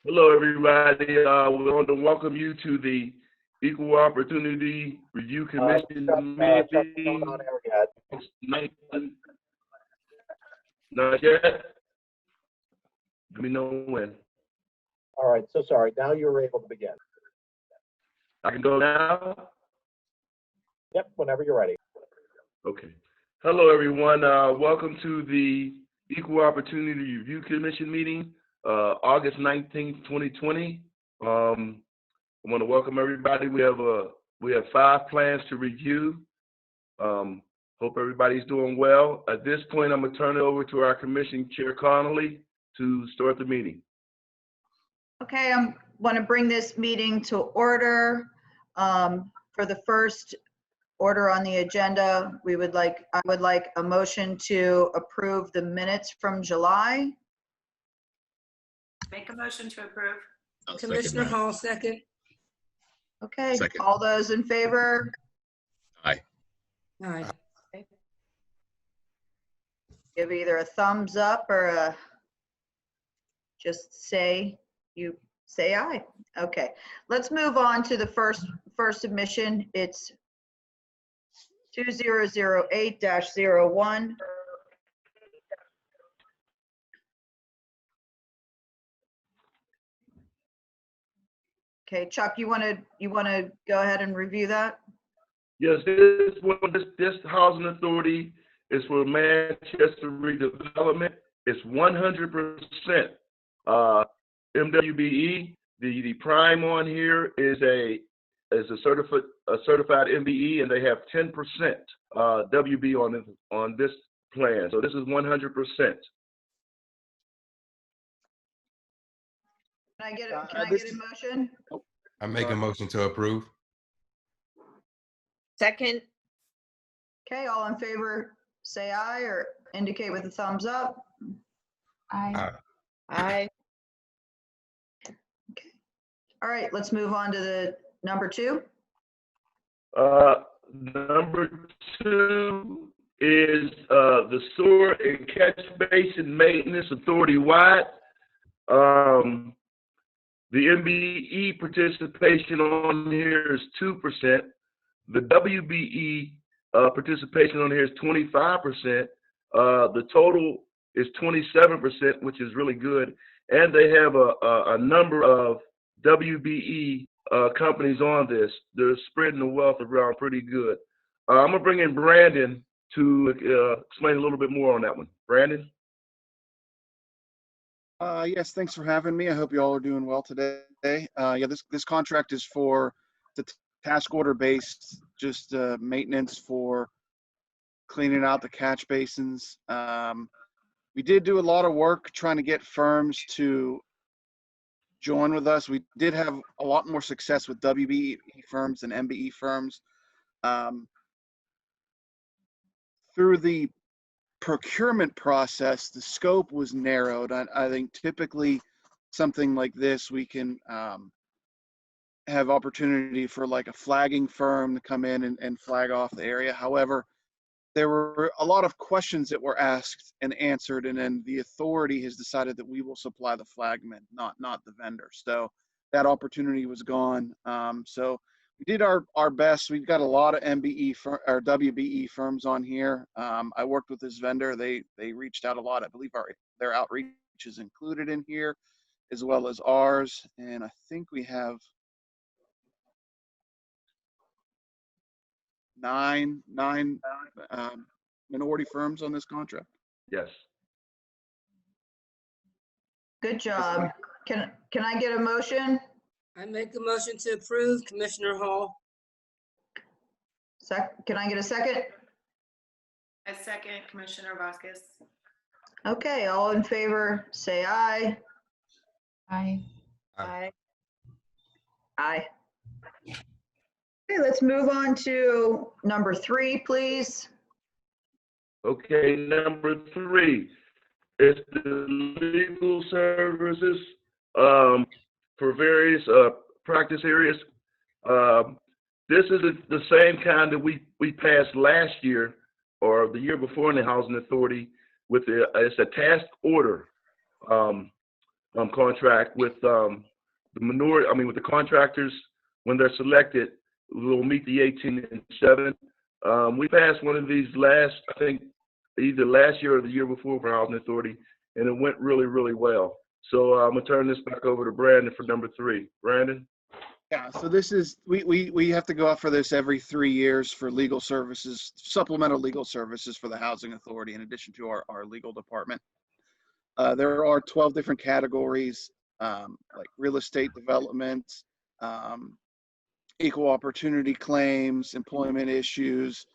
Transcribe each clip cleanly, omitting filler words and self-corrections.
Hello, everybody. We want to welcome you to the Equal Opportunity Review Commission meeting. Not yet. Let me know when. All right, so sorry. Now you're able to begin. I can go now? Yep, whenever you're ready. Okay. Hello, everyone. Welcome to the Equal Opportunity Review Commission meeting, August 19th, 2020. I want to welcome everybody. We have 5 plans to review. Hope everybody's doing well. At this point, I'm going to turn it over to our Commission Chair Connolly to start the meeting. Okay, I want to bring this meeting to order. For the first order on the agenda, I would like a motion to approve the minutes from July. Make a motion to approve. Commissioner Hall, second. Okay, Second. all those in favor? Aye. Aye. Give either a thumbs up or just say aye. Okay, let's move on to the first submission. It's 2008-01. Okay, Chuck, you want to go ahead and review that? Yes, this housing authority is for Manchester redevelopment. It's 100% MWBE. The prime on here is a certified MBE, and they have 10% WB on this plan. So this is 100%. Can I get a motion? I make a motion to approve. Second. Okay, all in favor, say aye or indicate with a thumbs up. Aye. Aye. Okay. All right, let's move on to the number 2. Number 2 is the Sewer and Catch Basin Maintenance Authority-wide. The MBE participation on here is 2%. The WBE participation on here is 25%. The total is 27%, which is really good. And they have a number of WBE companies on this. They're spreading the wealth around pretty good. I'm going to bring in Brandon to explain a little bit more on that one. Brandon? Yes, thanks for having me. I hope you all are doing well today. Yeah, this contract is for the task order based, just maintenance for cleaning out the catch basins. We did do a lot of work trying to get firms to join with us. We did have a lot more success with WBE firms than MBE firms. Through the procurement process, the scope was narrowed. I think typically something like this, we can have opportunity for like a flagging firm to come in and flag off the area. However, there were a lot of questions that were asked and answered, and then the authority has decided that we will supply the flagman, not the vendor. So that opportunity was gone. So we did our best. We've got a lot of MBE or WBE firms on here. I worked with this vendor. They reached out a lot. I believe their outreach is included in here, as well as ours. And I think we have 9 minority firms on this contract. Yes. Good job. Can I get a motion? I make a motion to approve, Commissioner Hall. Can I get a second? A second, Commissioner Vasquez. Okay, all in favor, say aye. Aye. Aye. Aye. Okay, let's move on to number 3, please. Okay, number 3 is the legal services for various practice areas. This is the same kind that we passed last year or the year before in the Housing Authority with it's a task order. contract with the minority, with the contractors, when they're selected, will meet the 18 and 7. We passed one of these last, I think, either last year or the year before for Housing Authority, and it went really, really well. So I'm gonna turn this back over to Brandon for number 3. Brandon? Yeah, so this is, we have to go out for this every 3 years for legal services, supplemental legal services for the Housing Authority in addition to our legal department. There are 12 different categories, like real estate development, equal opportunity claims, employment issues,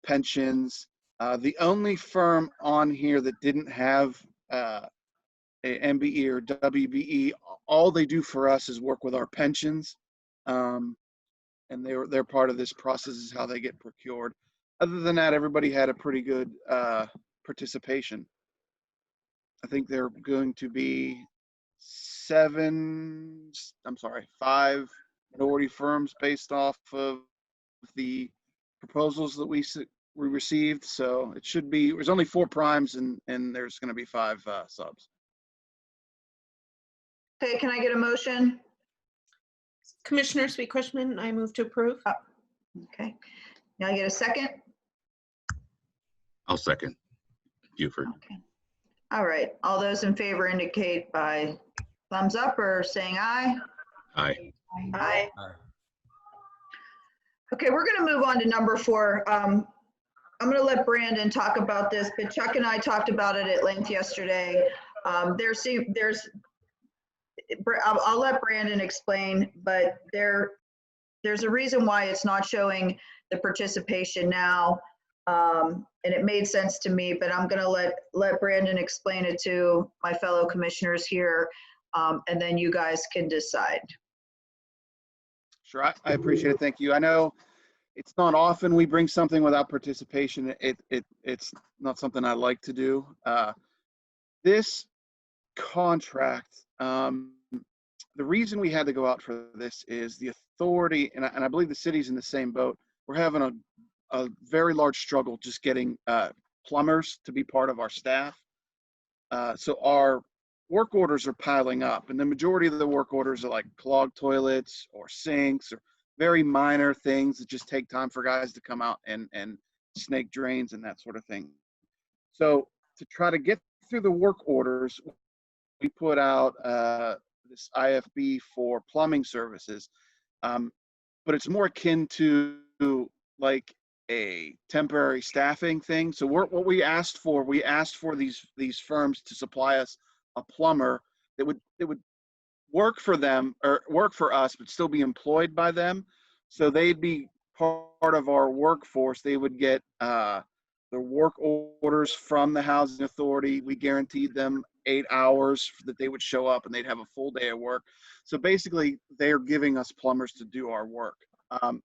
pensions. The only firm on here that didn't have a MBE or WBE, all they do for us is work with our pensions. And they're part of this process, is how they get procured. Other than that, everybody had a pretty good participation. I think they're going to be 5 minority firms based off of the proposals that we received. So it should be, there's only 4 primes and there's going to be 5 subs. Okay, can I get a motion? Commissioner Sweet Cushman, I move to approve. Okay, can I get a second? I'll second. Buford. Okay. All right, all those in favor indicate by thumbs up or saying aye. Aye. Aye. Okay, we're gonna move on to number 4. I'm gonna let Brandon talk about this, but Chuck and I talked about it at length yesterday. I'll let Brandon explain, but there's a reason why it's not showing the participation now. And it made sense to me, but I'm gonna let Brandon explain it to my fellow commissioners here, and then you guys can decide. Sure, I appreciate it. Thank you. I know it's not often we bring something without participation. It's not something I like to do. This contract, the reason we had to go out for this is the authority, and I believe the city's in the same boat. We're having a very large struggle just getting plumbers to be part of our staff. So our work orders are piling up, and the majority of the work orders are like clogged toilets or sinks or very minor things that just take time for guys to come out and snake drains and that sort of thing. So to try to get through the work orders, we put out this IFB for plumbing services, but it's more akin to like a temporary staffing thing. So what we asked for these firms to supply us a plumber that would work for them or work for us, but still be employed by them. So they'd be part of our workforce. They would get the work orders from the Housing Authority. We guaranteed them 8 hours that they would show up and they'd have a full day of work. So basically they're giving us plumbers to do our work.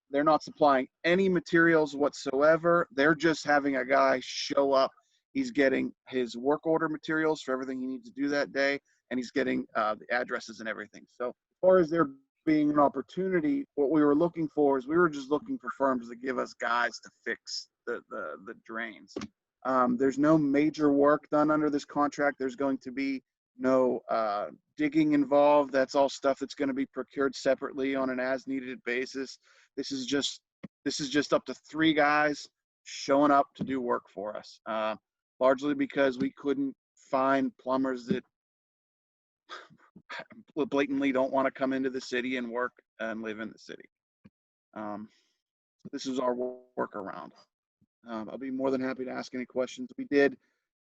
They're not supplying any materials whatsoever. They're just having a guy show up. He's getting his work order materials for everything he needs to do that day, and he's getting the addresses and everything. So as far as there being an opportunity, what we were looking for is we were just looking for firms to give us guys to fix the drains. There's no major work done under this contract. There's going to be no digging involved. That's all stuff that's going to be procured separately on an as-needed basis. This is just up to 3 guys showing up to do work for us, largely because we couldn't find plumbers that blatantly don't want to come into the city and work and live in the city. This is our workaround. I'll be more than happy to ask any questions. We did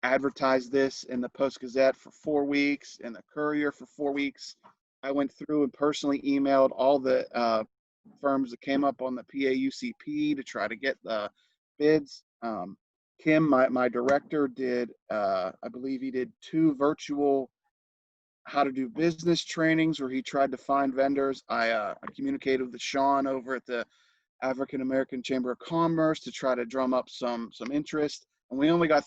advertise this in the Post-Gazette for 4 weeks, in the Courier for 4 weeks. I went through and personally emailed all the firms that came up on the PAUCP to try to get the bids. Kim, my director, did, I believe he did 2 virtual how to do business trainings where he tried to find vendors. I communicated with Sean over at the African American Chamber of Commerce to try to drum up some interest. And we only got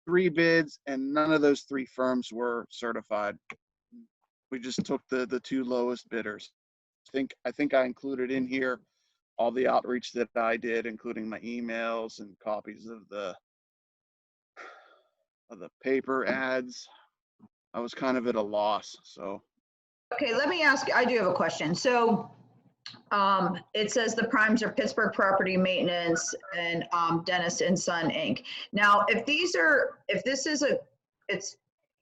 3 bids, and none of those 3 firms were certified. We just took the 2 lowest bidders. I think I included in here all the outreach that I did, including my emails and copies of the paper ads. I was kind of at a loss, so. Okay, let me ask, I do have a question. So it says the primes are Pittsburgh Property Maintenance and Dennis and Son, Inc. Now, if this is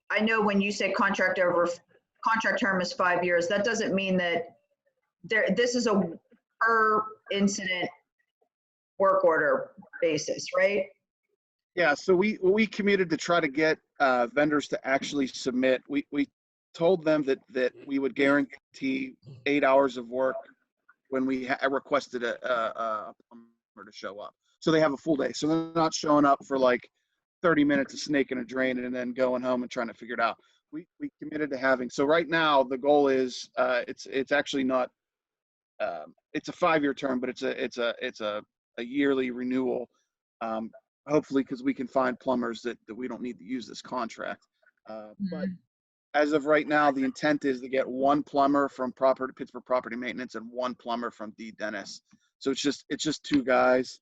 I know when you say contract term is 5 years, that doesn't mean that this is a per incident work order basis, right? Yeah, so we committed to try to get vendors to actually submit. We told them that we would guarantee 8 hours of work when we requested a plumber to show up. So they have a full day. So they're not showing up for like 30 minutes of snaking a drain and then going home and trying to figure it out. We committed to having. So right now the goal is it's actually not it's a 5-year term, but it's a yearly renewal. Hopefully, because we can find plumbers that we don't need to use this contract. But as of right now, the intent is to get 1 plumber from Pittsburgh Property Maintenance and 1 plumber from D. Dennis. So it's just 2 guys.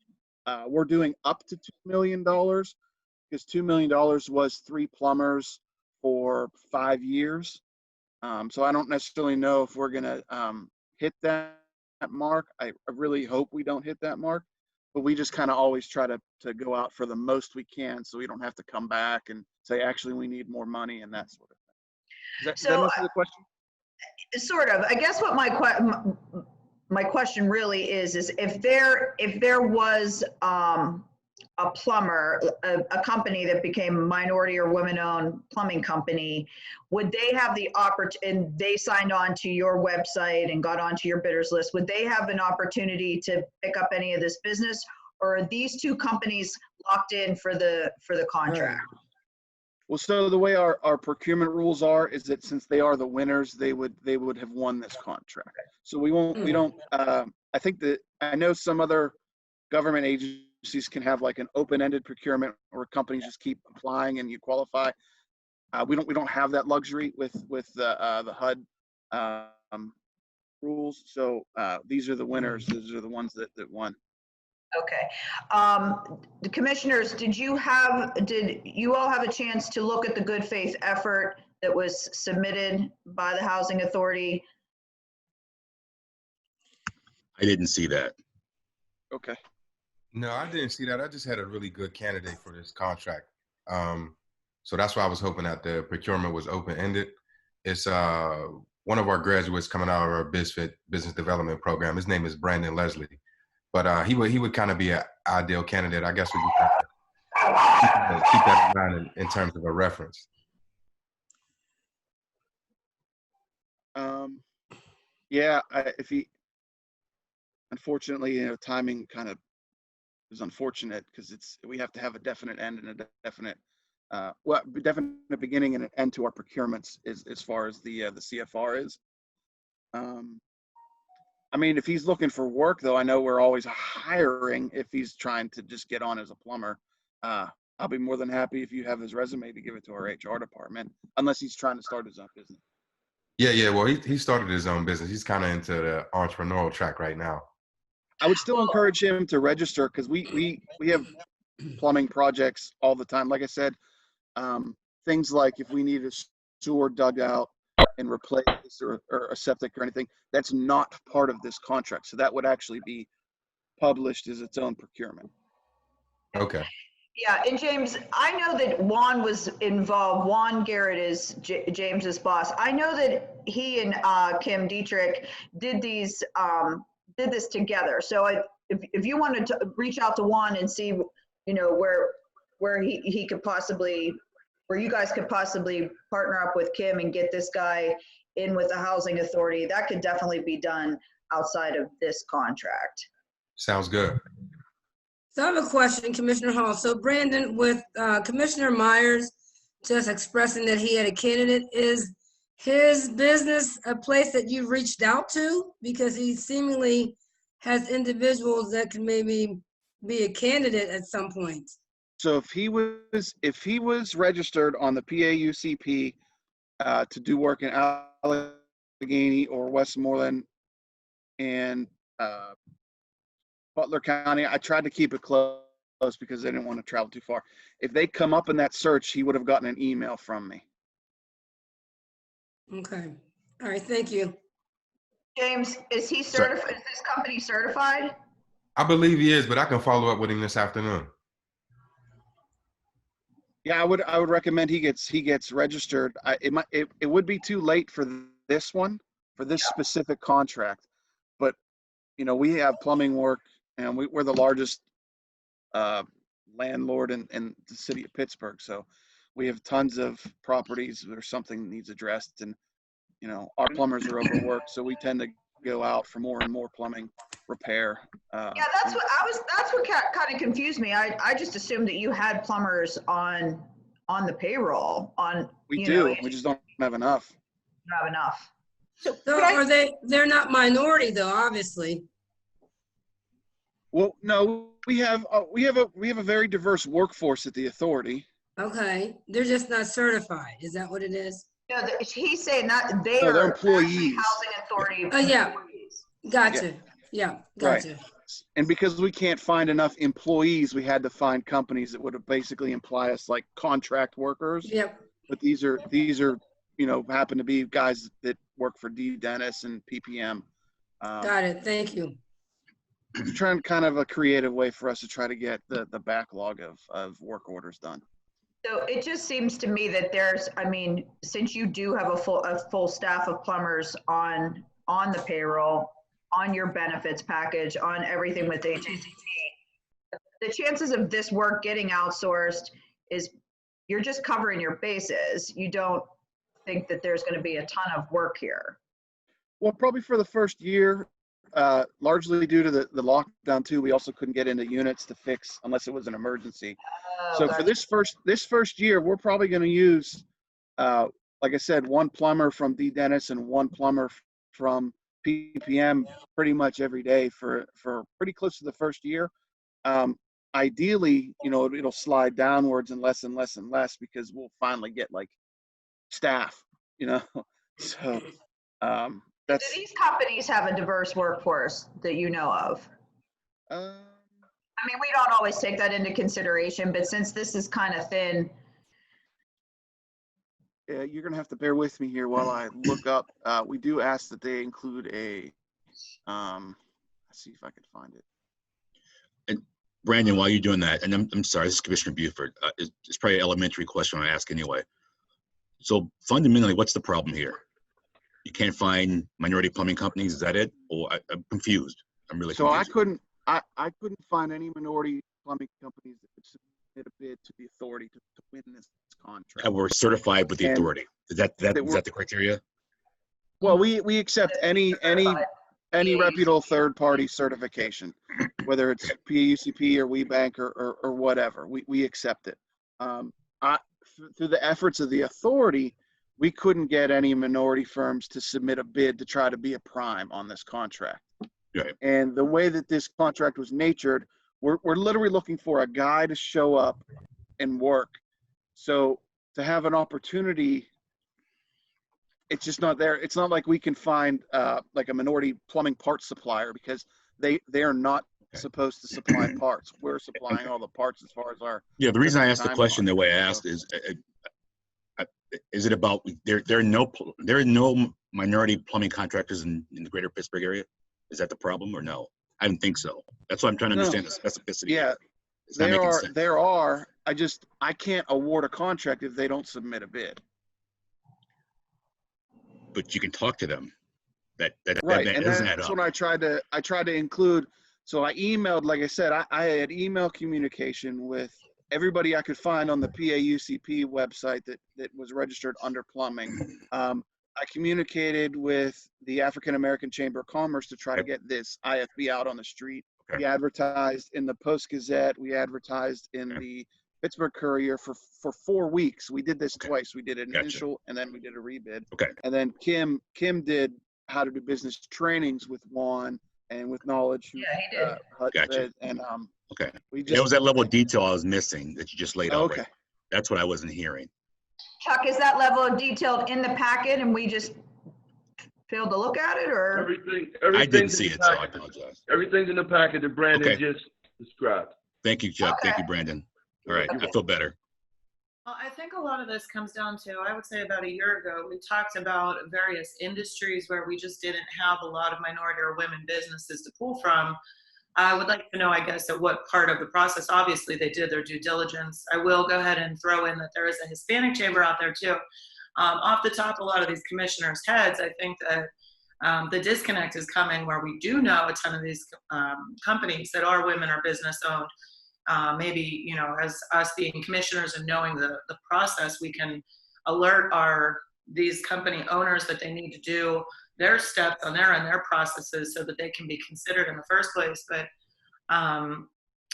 We're doing up to $2 million because $2 million was 3 plumbers for 5 years. So I don't necessarily know if we're gonna hit that mark. I really hope we don't hit that mark, but we just kind of always try to go out for the most we can, so we don't have to come back and say, actually, we need more money and that sort of thing. Does that answer the question? Sort of. I guess what my question really is if there was a plumber, a company that became a minority or women-owned plumbing company, would they have the opportunity, and they signed on to your website and got onto your bidders list, would they have an opportunity to pick up any of this business, or are these 2 companies locked in for the contract? Well, so the way our procurement rules are is that since they are the winners, they would have won this contract. So we don't, I think that I know some other government agencies can have like an open-ended procurement where companies just keep applying and you qualify. We don't have that luxury with the HUD rules. So these are the winners. These are the ones that won. Okay. The commissioners, did you all have a chance to look at the good faith effort that was submitted by the Housing Authority? I didn't see that. Okay. No, I didn't see that. I just had a really good candidate for this contract. So that's why I was hoping that the procurement was open-ended. It's one of our graduates coming out of our business development program. His name is Brandon Leslie. But he would kind of be an ideal candidate. I guess we could keep that in mind in terms of a reference. Yeah, unfortunately, timing kind of is unfortunate because we have to have a definite end and a definite definite beginning and an end to our procurements as far as the CFR is. I mean, if he's looking for work, though, I know we're always hiring if he's trying to just get on as a plumber. I'll be more than happy if you have his resume to give it to our HR department, unless he's trying to start his own business. Yeah. Well, he started his own business. He's kind of into the entrepreneurial track right now. I would still encourage him to register because we have plumbing projects all the time. Like I said, things like if we need a sewer dug out and replaced or a septic or anything, that's not part of this contract. So that would actually be published as its own procurement. Okay. Yeah, and James, I know that Juan was involved. Juan Garrett is James's boss. I know that he and Kim Dietrich did this together. So if you wanted to reach out to Juan and see, where he could possibly, where you guys could possibly partner up with Kim and get this guy in with the Housing Authority, that could definitely be done outside of this contract. Sounds good. So I have a question, Commissioner Hall. So Brandon, with Commissioner Myers just expressing that he had a candidate, is his business a place that you reached out to? Because he seemingly has individuals that can maybe be a candidate at some point. So if he was registered on the PAUCP to do work in Allegheny or Westmoreland and Butler County, I tried to keep it close because they didn't want to travel too far. If they come up in that search, he would have gotten an email from me. Okay. All right, thank you. James, is he Sorry. certified? Is this company certified? I believe he is, but I can follow up with him this afternoon. Yeah, I would recommend he gets registered. It would be too late for this one, for this specific contract, but you know, we have plumbing work, and we're the largest landlord in the city of Pittsburgh, so we have tons of properties where something needs addressed, and you know, our plumbers are overworked, so we tend to go out for more and more plumbing repair. Yeah, that's what kind of confused me. I just assumed that you had plumbers on the payroll We you do. know, We just don't have enough. you have enough. So So could I, are they're not minority though, obviously. Well, no, we have a very diverse workforce at the authority. Okay, they're just not certified. Is that what it is? No, he's saying that they No, are they're actually employees. housing authority Oh, yeah. employees. Gotcha. Yeah, Right. gotcha. And because we can't find enough employees, we had to find companies that would have basically imply us like contract workers. Yep. But these are, you know, happen to be guys that work for D. Dennis and PPM. Got it. Thank you. Trying kind of a creative way for us to try to get the backlog of work orders done. So it just seems to me that I mean, since you do have a full staff of plumbers on the payroll, on your benefits package, on everything with HACP, the chances of this work getting outsourced is you're just covering your bases. You don't think that there's going to be a ton of work here. Well, probably for the first year, largely due to the lockdown too, we also couldn't get into units to fix unless it was an emergency. So for this first year, we're probably going to use, like I said, one plumber from D. Dennis and one plumber from PPM pretty much every day for pretty close to the first year. Ideally, you know, it'll slide downwards and less and less and less because we'll finally get like staff, you know. So Do these companies have a diverse workforce that you know of? I mean, we don't always take that into consideration, but since this is kind of thin. Yeah, you're gonna have to bear with me here while I look up. We do ask that they include a. Let's see if I can find it. And Brandon, while you're doing that, and I'm sorry, this is Commissioner Buford. It's probably an elementary question I ask anyway. So fundamentally, what's the problem here? You can't find minority plumbing companies. Is that it? Or I'm confused. I'm really So confused. I couldn't find any minority plumbing companies that would submit a bid to the authority to win this contract. That were certified with the And authority. Is that the criteria? Well, we accept any reputable third party certification, whether it's PAUCP or WeBank or whatever. We accept it. Through the efforts of the authority, we couldn't get any minority firms to submit a bid to try to be a prime on this contract. Right. And the way that this contract was natured, we're literally looking for a guy to show up and work. So to have an opportunity, it's just not there. It's not like we can find like a minority plumbing parts supplier because they are not supposed to supply parts. We're supplying all the parts as far as our. Yeah, the reason I asked the question the way I asked is it about there are no minority plumbing contractors in the greater Pittsburgh area? Is that the problem or no? I didn't think so. That's why I'm trying to understand the specificity. Yeah, It's not making sense. there are. I can't award a contract if they don't submit a bid. But you can talk to them. That Right, that and doesn't add that's up. what I tried to include. So I emailed, like I said, I had email communication with everybody I could find on the PAUCP website that was registered under plumbing. I communicated with the African American Chamber of Commerce to try to get this IFB out on the street. Okay. We advertised in the Post-Gazette. We advertised in the Pittsburgh Courier for 4 weeks. We did this twice. We did an initial and then we did a rebid. Okay. And then Kim did how to do business trainings with Juan and with Knowledge. Yeah, he did. Gotcha. And Okay. we That was that level of detail I was missing that you just laid out. Okay. Right. That's what I wasn't hearing. Chuck, is that level of detail in the packet and we just failed to look at it, or? Everything. I didn't see it, so I apologize. Everything's in the packet that Brandon Okay. just described. Thank you, Chuck. Okay. Thank you, Brandon. All right. I feel better. Well, I think a lot of this comes down to, I would say about a year ago, we talked about various industries where we just didn't have a lot of minority or women businesses to pull from. I would like to know, I guess, at what part of the process, obviously they did their due diligence. I will go ahead and throw in that there is a Hispanic chamber out there too. Off the top, a lot of these commissioners' heads, I think that the disconnect is coming where we do know a ton of these companies that are women or business owned. Maybe, you know, as us being commissioners and knowing the process, we can alert these company owners that they need to do their steps on their and their processes so that they can be considered in the first place. But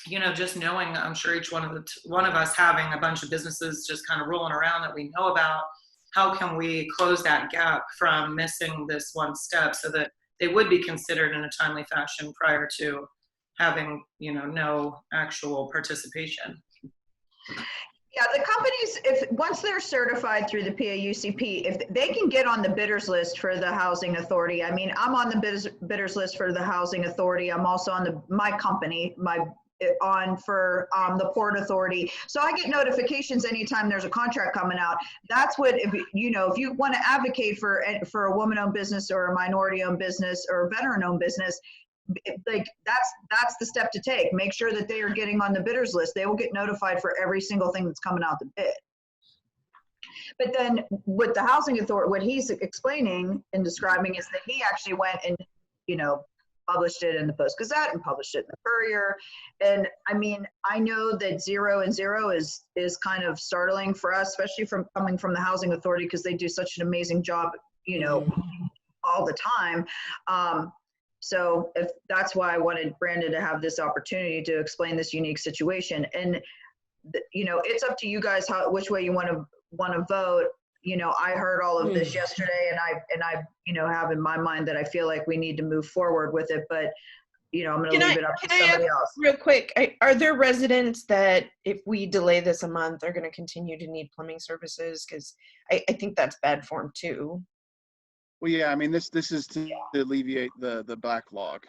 you know, just knowing, I'm sure each one of us having a bunch of businesses just kind of rolling around that we know about, how can we close that gap from missing this one step so that they would be considered in a timely fashion prior to having, you know, no actual participation? Yeah, the companies, once they're certified through the PAUCP, if they can get on the bidders list for the housing authority. I mean, I'm on the bidders list for the housing authority. I'm also on my company, for the port authority. So I get notifications anytime there's a contract coming out. That's what, if you want to advocate for a woman-owned business or a minority-owned business or a veteran-owned business, like that's the step to take. Make sure that they are getting on the bidders list. They will get notified for every single thing that's coming out the bid. But then with the housing authority, what he's explaining and describing is that he actually went and, you know, published it in the Post Gazette and published it in the Courier. And I mean, I know that 0 and 0 is kind of startling for us, especially coming from the housing authority, because they do such an amazing job, you know, all the time. So if that's why I wanted Brandon to have this opportunity to explain this unique situation. And, you know, it's up to you guys which way you want to vote. You know, I heard all of this yesterday, and I, you know, have in my mind that I feel like we need to move forward with it. But, you know, I'm going to leave it up to somebody else. Real quick, are there residents that if we delay this a month are going to continue to need plumbing services? Because I think that's bad form too. Well, yeah, I mean, this is to alleviate the backlog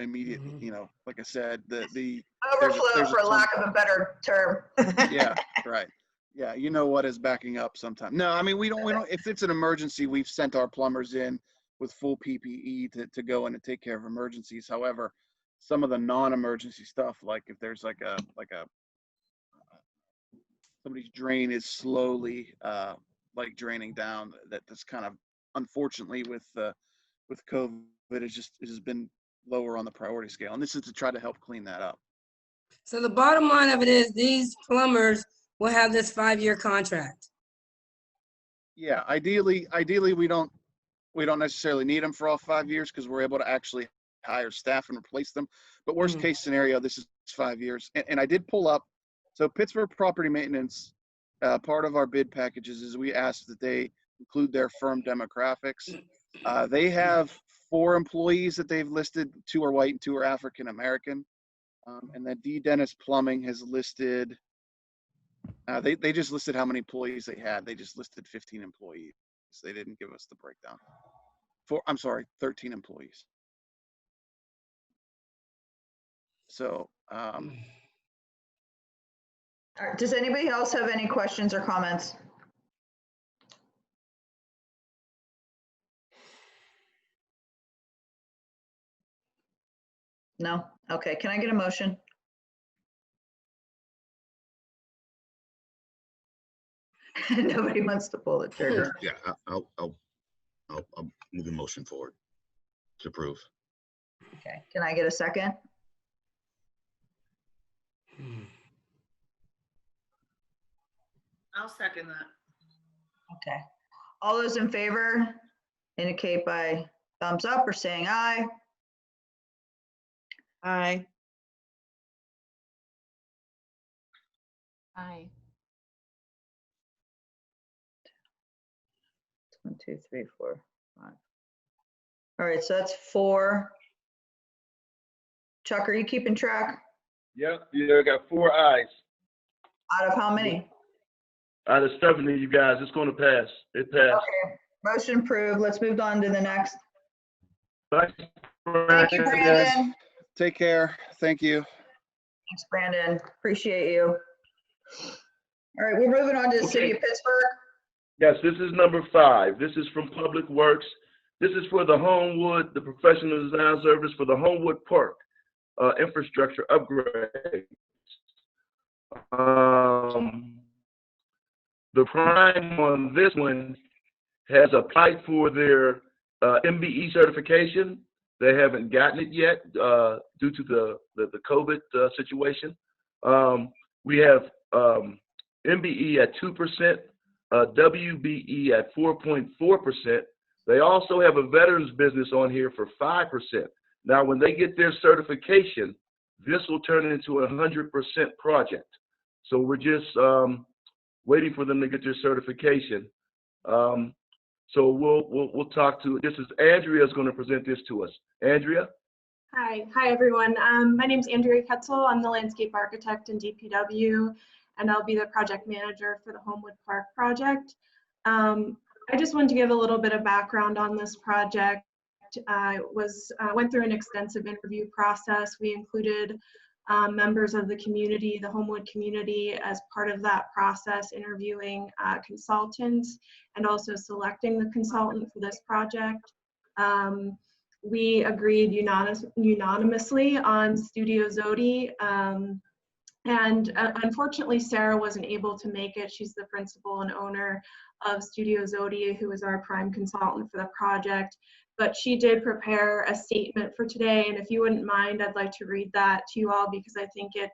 immediately. You know, like I said, the overflow, there's for lack of a better term. Yeah, right. Yeah, you know what is backing up sometimes. No, I mean, we don't. If it's an emergency, we've sent our plumbers in with full PPE to go in and take care of emergencies. However, some of the non-emergency stuff, like if there's like a somebody's drain is slowly like draining down, that's kind of, unfortunately, with COVID, it has been lower on the priority scale, and this is to try to help clean that up. So the bottom line of it is these plumbers will have this 5-year contract. Yeah, ideally we don't necessarily need them for all 5 years because we're able to actually hire staff and replace them. But worst case scenario, this is 5 years. And I did pull up, so Pittsburgh Property Maintenance, part of our bid packages is we asked that they include their firm demographics. They have 4 employees that they've listed. 2 are white and 2 are African American. And then D. Dennis Plumbing has listed, they just listed how many employees they had. They just listed 15 employees. They didn't give us the breakdown. 13 employees. So, All right, does anybody else have any questions or comments? No? Okay, can I get a motion? Nobody wants to pull the trigger. Yeah, I'll move the motion forward to approve. Okay, can I get a second? I'll second that. Okay. All those in favor indicate by thumbs up or saying aye. Aye. Aye. 1, 2, 3, 4, 5. All right, so that's 4. Chuck, are you keeping track? Yep, I got 4 ayes. Out of how many? Out of 70, you guys, it's going to pass. It passed. Okay, motion approved. Let's move on to the next. Thanks, Thank you, Brandon. take care. Thank you. Thanks, Brandon. Appreciate you. All right, we're moving on to the city Okay. of Pittsburgh. Yes, this is number 5. This is from Public Works. This is for the Homewood, the professional design service for the Homewood Park infrastructure upgrade. The prime on this one has applied for their MBE certification. They haven't gotten it yet due to the COVID situation. We have MBE at 2%, WBE at 4.4%. They also have a veterans business on here for 5%. Now, when they get their certification, this will turn into a 100% project. So we're just waiting for them to get their certification. So we'll talk to. This is Andrea's going to present this to us. Andrea. Hi everyone. My name is Andrea Ketzel. I'm the landscape architect in DPW, and I'll be the project manager for the Homewood Park project. I just wanted to give a little bit of background on this project. I went through an extensive interview process. We included members of the community, the Homewood community, as part of that process, interviewing consultants and also selecting the consultant for this project. We agreed unanimously on Studio Zodi, and unfortunately Sarah wasn't able to make it. She's the principal and owner of Studio Zodi, who is our prime consultant for the project, but she did prepare a statement for today, and if you wouldn't mind, I'd like to read that to you all because I think it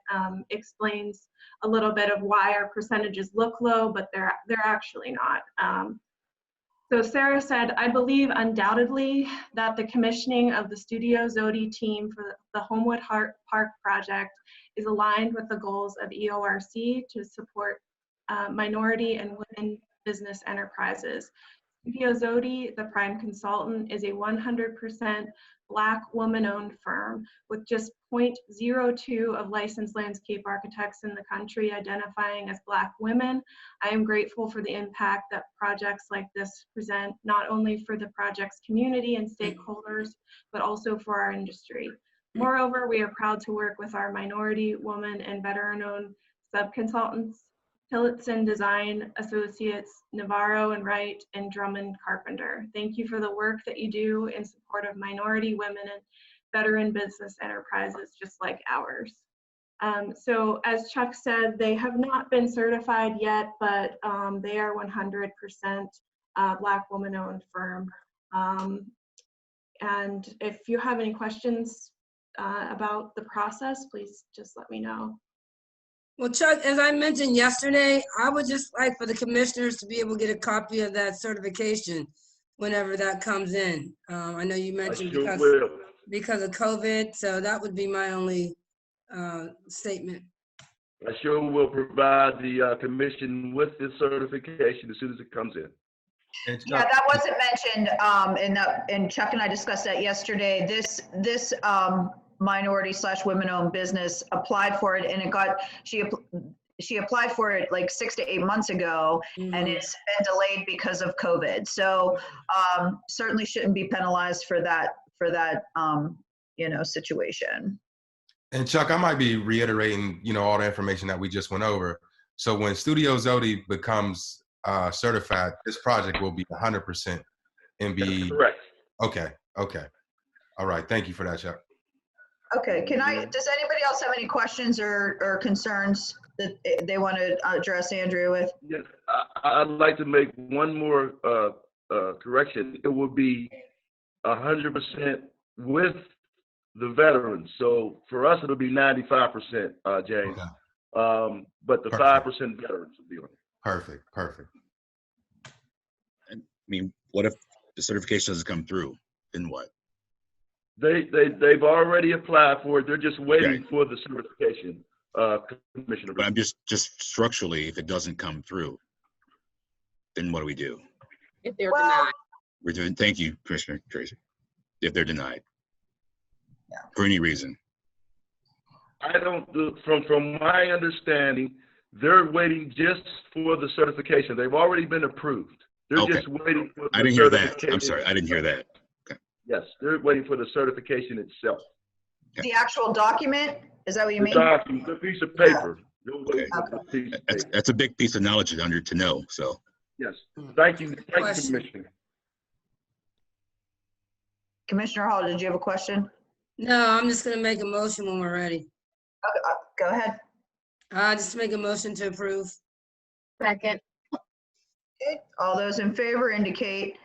explains a little bit of why our percentages look low, but they're actually not. So Sarah said, I believe undoubtedly that the commissioning of the Studio Zodi team for the Homewood Park project is aligned with the goals of EORC to support minority and women business enterprises. Studio Zodi, the prime consultant, is a 100% Black woman-owned firm with just 0.02 of licensed landscape architects in the country identifying as Black women. I am grateful for the impact that projects like this present, not only for the project's community and stakeholders, but also for our industry. Moreover, we are proud to work with our minority, woman, and veteran-owned sub-consultants, Tillotson Design Associates, Navarro and Wright, and Drummond Carpenter. Thank you for the work that you do in support of minority, women, and veteran business enterprises just like ours. So as Chuck said, they have not been certified yet, but they are 100% Black woman-owned firm. And if you have any questions about the process, please just let me know. Well, Chuck, as I mentioned yesterday, I would just like for the commissioners to be able to get a copy of that certification whenever that comes in. I know you mentioned because of COVID, so that would be my only statement. I sure will provide the commission with the certification as soon as it comes in. Yeah, that wasn't mentioned, and Chuck and I discussed that yesterday. This minority/women-owned business applied for it, and it got she applied for it like 6 to 8 months ago, and it's been delayed because of COVID. So certainly shouldn't be penalized for that situation. And Chuck, I might be reiterating all the information that we just went over. So when Studio Zodi becomes certified, this project will be 100% MBE. Correct. Okay. All right. Thank you for that, Chuck. Okay, does anybody else have any questions or concerns that they want to address Andrea with? Yes, I'd like to make one more correction. It will be 100% with the veterans. So for us, it'll be 95%, James. Okay. But the 5% veterans will be on it. Perfect. I mean, what if the certification doesn't come through? Then what? They've already applied for it. They're just waiting for the certification, Commissioner. But I'm just structurally, if it doesn't come through, then what do we do? If they're denied. We're doing. Thank you, Commissioner Tracy. If they're denied, for any reason. I don't. From my understanding, they're waiting just for the certification. They've already been approved. They're just waiting for the I didn't hear that. I'm sorry, I didn't hear that. Yes, they're waiting for the certification itself. The actual document? Is that what you mean? The document, the piece of paper. Nobody Okay. participates. That's a big piece of knowledge to know. So Yes. Thank you, Question. Commissioner. Commissioner Hall, did you have a question? No, I'm just gonna make a motion when we're ready. Go ahead. Just make a motion to approve. Second. Okay, all those in favor indicate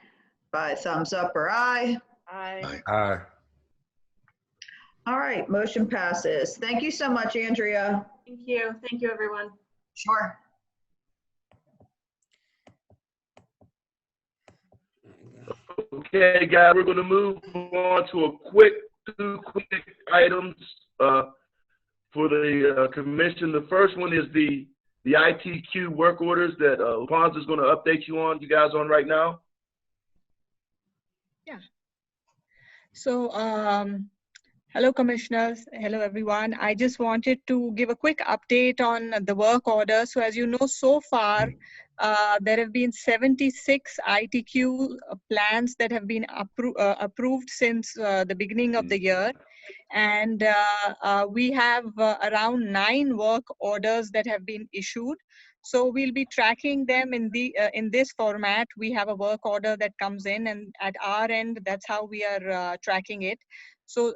by thumbs up or aye. Aye. Aye. All right, motion passes. Thank you so much, Andrea. Thank you. Thank you, everyone. Sure. Okay, guys, we're going to move on to two quick items for the commission. The first one is the Itq work orders that Alfonso is going to update you guys on right now. So, hello, commissioners. Hello, everyone. I just wanted to give a quick update on the work order. So, as you know, so far, there have been 76 ITQ plans that have been approved since the beginning of the year. And we have around 9 work orders that have been issued. So we'll be tracking them in this format. We have a work order that comes in, and at our end, that's how we are tracking it. So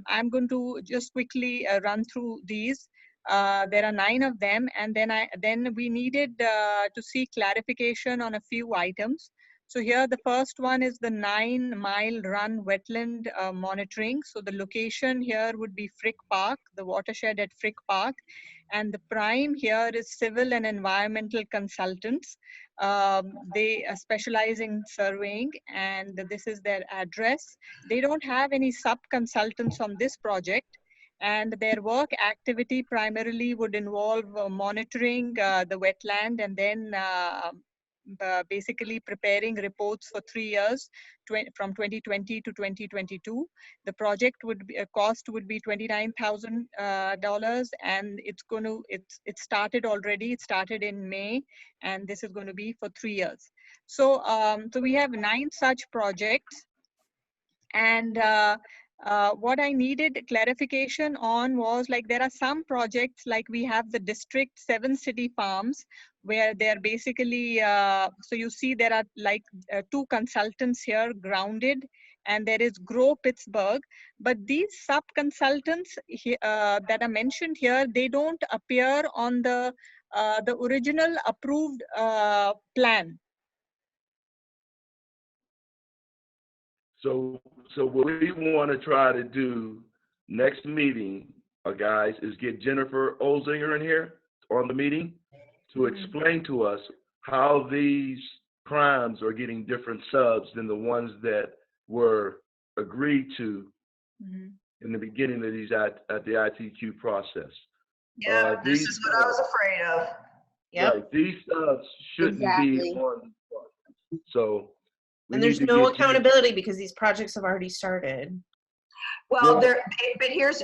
I'm going to just quickly run through these. There are 9 of them, and then we needed to see clarification on a few items. So here the first one is the 9-mile run wetland monitoring. So the location here would be Frick Park, the watershed at Frick Park. And the prime here is civil and environmental consultants. They specialize in surveying, and this is their address. They don't have any sub-consultants on this project, and their work activity primarily would involve monitoring the wetland and then basically preparing reports for 3 years, from 2020 to 2022. The project cost would be $29,000, and it started already. It started in May, and this is going to be for 3 years. So, so we have 9 such projects, and what I needed clarification on was, like, there are some projects, like we have the District 7 city farms, where they're basically, so you see there are like 2 consultants here grounded, and there is Grow Pittsburgh. But these sub-consultants that are mentioned here, they don't appear on the original approved plan. So what we want to try to do next meeting, guys, is get Jennifer Olzinger in here on the meeting to explain to us how these crimes are getting different subs than the ones that were agreed to in the beginning of these at the ITQ process. Yeah, this is what I was afraid of. Yep. Right, these subs shouldn't be on. So. And there's no accountability because these projects have already started. Well, but here's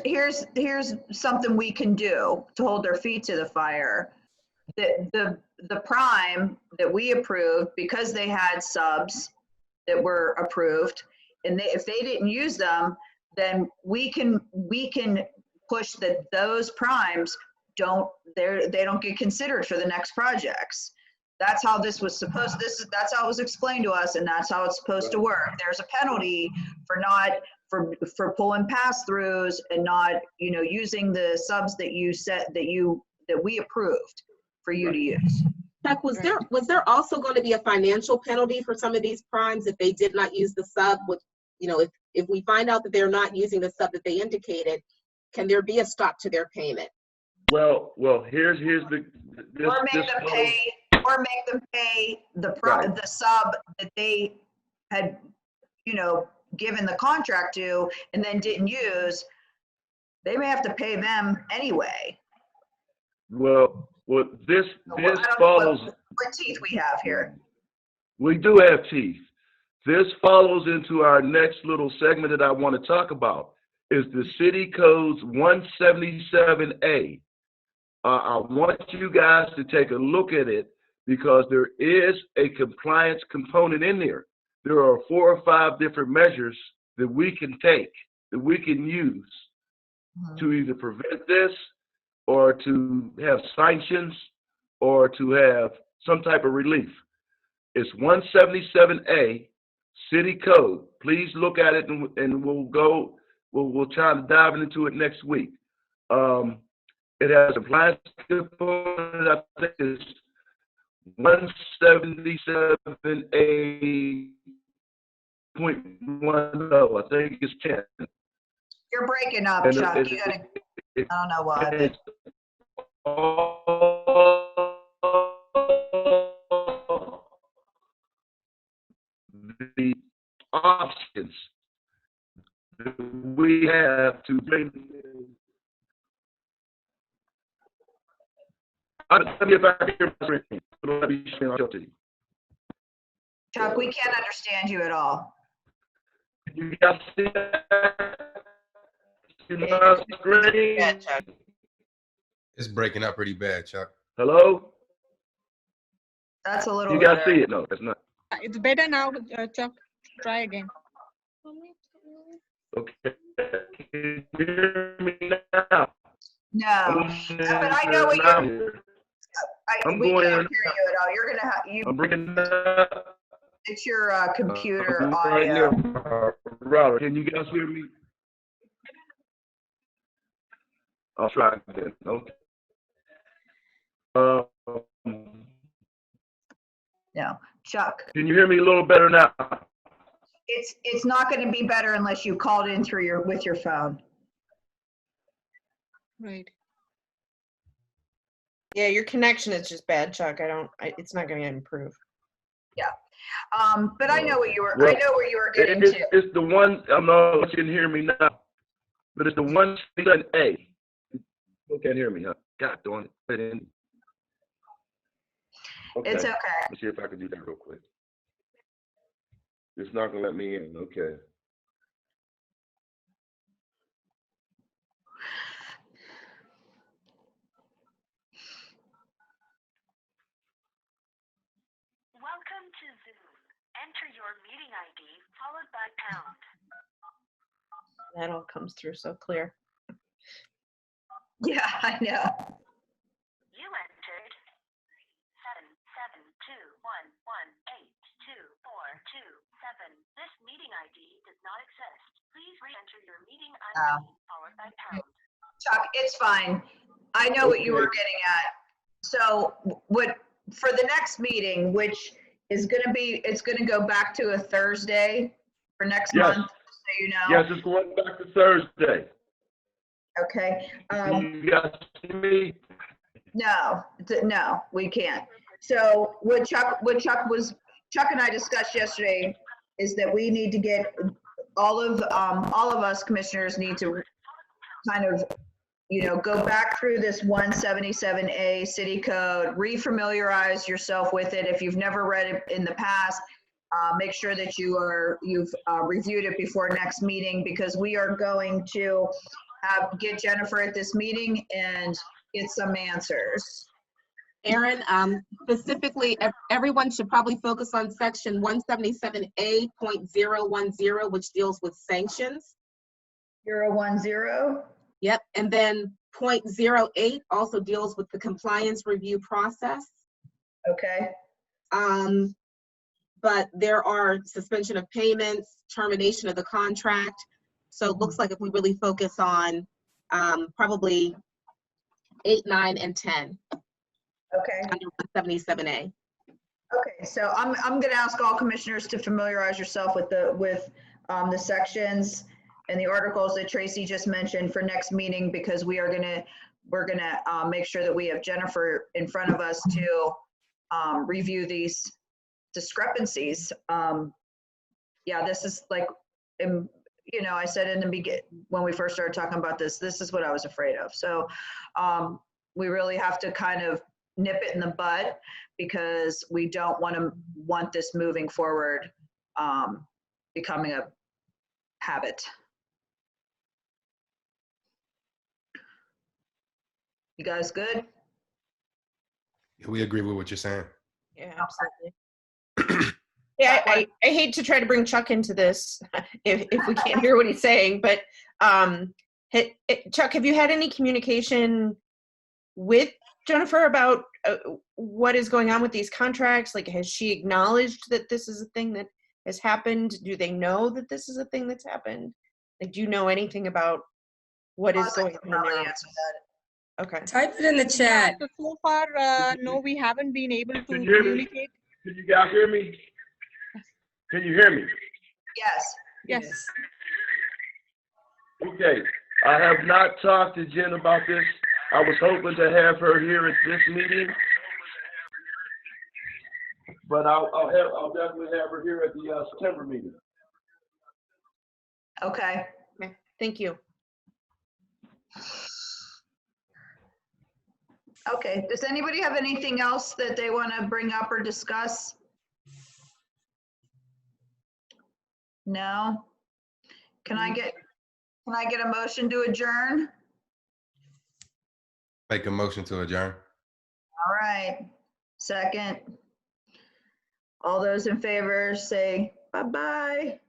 something we can do to hold their feet to the fire. The prime that we approved, because they had subs that were approved, and if they didn't use them, then we can push that those primes they don't get considered for the next projects. That's how this was supposed. That's how it was explained to us, and that's how it's supposed to work. There's a penalty for pulling pass-throughs and not, using the subs that we approved for you to use. Chuck, was there also going to be a financial penalty for some of these primes if they did not use the sub? With, if we find out that they're not using the sub that they indicated, can there be a stop to their payment? Well, here's the. Or make them pay the sub that they had, given the contract to and then didn't use. They may have to pay them anyway. Well, this follows. What teeth we have here? We do have teeth. This follows into our next little segment that I want to talk about. Is the City Codes 177A. I want you guys to take a look at it, because there is a compliance component in there. There are 4 or 5 different measures that we can take, that we can use to either prevent this or to have sanctions or to have some type of relief. It's 177A City Code. Please look at it and we'll try to dive into it next week. It has compliance component, I think it's 177A.10. I think it's 10. You're breaking up, And Chuck. it- You gotta, it- I don't know why, but it's the options that we have to bring. Let me if I can hear my screen. Let me share my screen. Chuck, we can't understand you at all. You guys see that? See my screen? Yeah, Chuck. It's breaking up pretty bad, Chuck. Hello? That's a little You guys better. see it? No, that's not. It's better now, Chuck. Try again. Okay. Can you hear me now? No, but I know what you're, I'm we going can't in. hear you at all. You're gonna have, I'm bringing up. it's your computer Right audio. now, router. Can you guys hear me? I'll try again. Okay. No, Chuck, Can you hear me a little better now? it's not gonna be better unless you called in through with your phone. Right. Yeah, your connection is just bad, Chuck. It's not going to improve. But I know what you were, I Well, know where you were getting to. It's the one, I don't know if you can hear me now, but it's the 177A. You can't hear me, huh? God darn it. Put it in. Okay. It's okay. Let's see if I can do that real quick. It's not gonna let me in. Okay. Welcome to Zoom. Enter your meeting ID followed by pound. That all comes through so clear. Yeah, I know. You entered 77211824247. This meeting ID does not exist. Please re-enter your meeting ID followed by pound. Chuck, it's fine. I know what you were getting at. So what, for the next meeting, which is gonna be, it's gonna go back to a Thursday for next Yes. month, so you know. Yes, it's going back to Thursday. Okay. Can you guys see me? No, no, we can't. So what Chuck and I discussed yesterday is that we need to get, all of us commissioners need to kind of, go back through this 177A city code, refamiliarize yourself with it. If you've never read it in the past, make sure that you've reviewed it before next meeting, because we are going to get Jennifer at this meeting and get some answers. Aaron, specifically, everyone should probably focus on section 177A.010, which deals with sanctions. 010? Yep, and then 0.08 also deals with the compliance review process. Okay. But there are suspension of payments, termination of the contract. So it looks like if we really focus on probably 8, 9, and 10. Okay. Under 177A. Okay, so I'm going to ask all commissioners to familiarize yourself with the sections and the articles that Tracy just mentioned for next meeting, because we're gonna make sure that we have Jennifer in front of us to review these discrepancies. Yeah, this is like, I said in the beginning, when we first started talking about this is what I was afraid of. So we really have to kind of nip it in the bud, because we don't want this moving forward becoming a habit. You guys good? Yeah, we agree with what you're saying. Yeah, absolutely. Yeah, I hate to try to bring Chuck into this if we can't hear what he's saying, but Chuck, have you had any communication with Jennifer about what is going on with these contracts? Like, has she acknowledged that this is a thing that has happened? Do they know that this is a thing that's happened? Like, do you know anything about what is going on in Probably their answer that. Okay. Type it in the chat. So far, no, we haven't been able to Can you hear me? communicate. Can you guys hear me? Can you hear me? Yes. Yes. Okay, I have not talked to Jen about this. I was hoping to have her here at this meeting, but I'll definitely have her here at the September meeting. Okay. Okay. Thank you. Okay, does anybody have anything else that they want to bring up or discuss? No? Can I get a motion to adjourn? Make a motion to adjourn. All right, second. All those in favor say bye-bye.